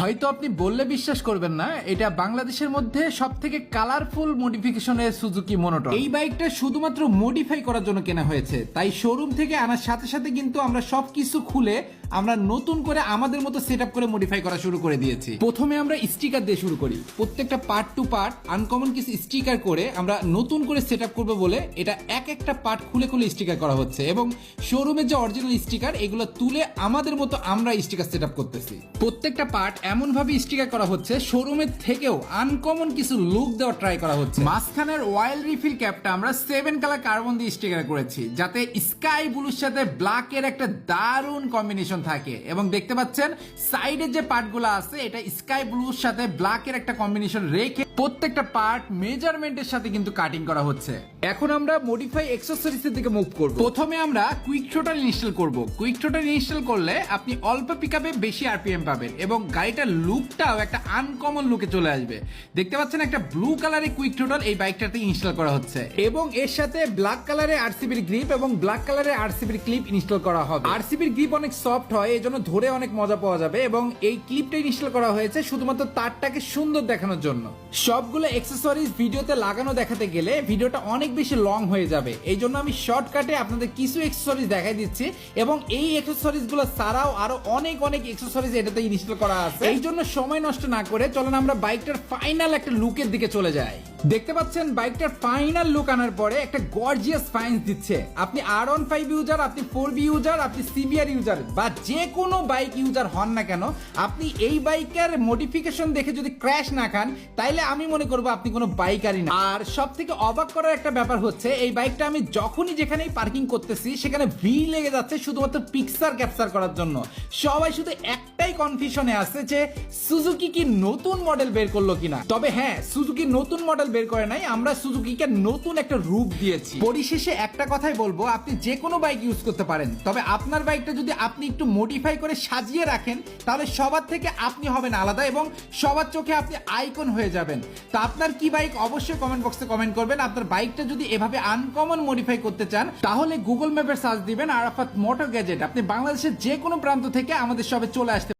হয়তো আপনি বললে বিশ্বাস করবেন না, এটা বাংলাদেশের মধ্যে সবথেকে কালারফুল মডিফিকেশনের সুজুকি মনোটন। এই বাইকটা শুধুমাত্র মডিফাই করার জন্য কেনা হয়েছে, তাই শোরুম থেকে আনার সাথে সাথে কিন্তু আমরা সবকিছু খুলে আমরা নতুন করে আমাদের মতো সেটআপ করে মডিফাই করা শুরু করে দিয়েছি। প্রথমে আমরা স্টিকার দিয়ে শুরু করি, প্রত্যেকটা পার্ট টু পার্ট আনকমন কিছু স্টিকার করে আমরা নতুন করে সেটআপ করব বলে এটা এক একটা পার্ট খুলে খুলে স্টিকার করা হচ্ছে এবং শোরুমের যে অরিজিনাল স্টিকার এগুলো তুলে আমাদের মতো আমরা স্টিকার সেটআপ করতেছি। প্রত্যেকটা পার্ট এমন ভাবে স্টিকার করা হচ্ছে শোরুমের থেকেও আনকমন কিছু লুক দেওয়া ট্রাই করা হচ্ছে। মাঝখানের অয়েল রিফিল ক্যাপটা আমরা 7 কালার কার্বন দিয়ে স্টিকার করেছি যাতে স্কাই ব্লুর সাথে ব্ল্যাক এর একটা দারুণ কম্বিনেশন থাকে এবং দেখতে পাচ্ছেন সাইডের যে পার্টগুলো আছে এটা স্কাই ব্লুর সাথে ব্ল্যাক এর একটা কম্বিনেশন রেখে প্রত্যেকটা পার্ট মেজারমেন্টের সাথে কিন্তু কাটিং করা হচ্ছে। এখন আমরা মডিফাই অ্যাকসেসরিজ এর দিকে মুভ করব। প্রথমে আমরা কুইক থ্রোটল ইনস্টল করব। কুইক থ্রোটল ইনস্টল করলে আপনি অল্প পিকআপে বেশি আরপিএম পাবেন এবং গাড়িটার লুকটাও একটা আনকমন লুকে চলে আসবে। দেখতে পাচ্ছেন একটা ব্লু কালারের কুইক থ্রোটল এই বাইকটাতে ইনস্টল করা হচ্ছে এবং এর সাথে ব্ল্যাক কালারের আরসিবির গ্রিপ এবং ব্ল্যাক কালারের আরসিবির ক্লিপ ইনস্টল করা হবে। আরসিবির গ্রিপ অনেক সফট হয়, এজন্য ধরে অনেক মজা পাওয়া যাবে এবং এই ক্লিপটা ইনস্টল করা হয়েছে শুধুমাত্র তারটাকে সুন্দর দেখানোর জন্য। সবগুলো অ্যাকসেসরিজ ভিডিওতে লাগানো দেখাতে গেলে ভিডিওটা অনেক বেশি লং হয়ে যাবে, এই জন্য আমি শর্টকাটে আপনাদের কিছু অ্যাকসেসরিজ দেখাই দিচ্ছি এবং এই অ্যাকসেসরিজ গুলো ছাড়াও আরো অনেক অ্যাকসেসরিজ এটাতে ইনস্টল করা আছে। এই জন্য সময় নষ্ট না করে চলেন আমরা বাইকটার ফাইনাল একটা লুকের দিকে চলে যাই। দেখতে পাচ্ছেন বাইকটার ফাইনাল লুক আনার পরে একটা গর্জিয়াস ফাইন্স দিচ্ছে। আপনি R15 ইউজার, আপনি 4B ইউজার, আপনি সিবিআর ইউজার বা যে কোনো বাইক ইউজার হন না কেন, আপনি এই বাইকের মডিফিকেশন দেখে যদি ক্র্যাশ না খান তাইলে আমি মনে করবো আপনি কোনো বাইকারই না। আর সব থেকে অবাক করার একটা ব্যাপার হচ্ছে এই বাইকটা আমি যখনই যেখানেই পার্কিং করতেছি সেখানে ভিড় লেগে যাচ্ছে শুধুমাত্র পিকচার ক্যাপচার করার জন্য। সবাই শুধু একটাই কনফিউশনে আছে যে সুজুকি কি নতুন মডেল বের করলো কিনা। তবে হ্যাঁ, সুজুকি নতুন মডেল বের করে নাই, আমরা সুজুকিকে নতুন একটা রূপ দিয়েছি। পরিশেষে একটা কথাই বলবো, আপনি যে কোনো বাইক ইউজ করতে পারেন, তবে আপনার বাইকটা যদি আপনি একটু মডিফাই করে সাজিয়ে রাখেন তাহলে সবার থেকে আপনি হবেন আলাদা এবং সবার চোখে আপনি আইকন হয়ে যাবেন। তো আপনার কি বাইক অবশ্যই কমেন্ট বক্সে কমেন্ট করবেন। আপনার বাইকটা যদি এভাবে আনকমন মডিফাই করতে চান তাহলে গুগল ম্যাপে সার্চ দিবেন আরাফাত মোটর গ্যাজেট। আপনি বাংলাদেশের যে কোনো প্রান্ত থেকে আমাদের শপে চলে আসতে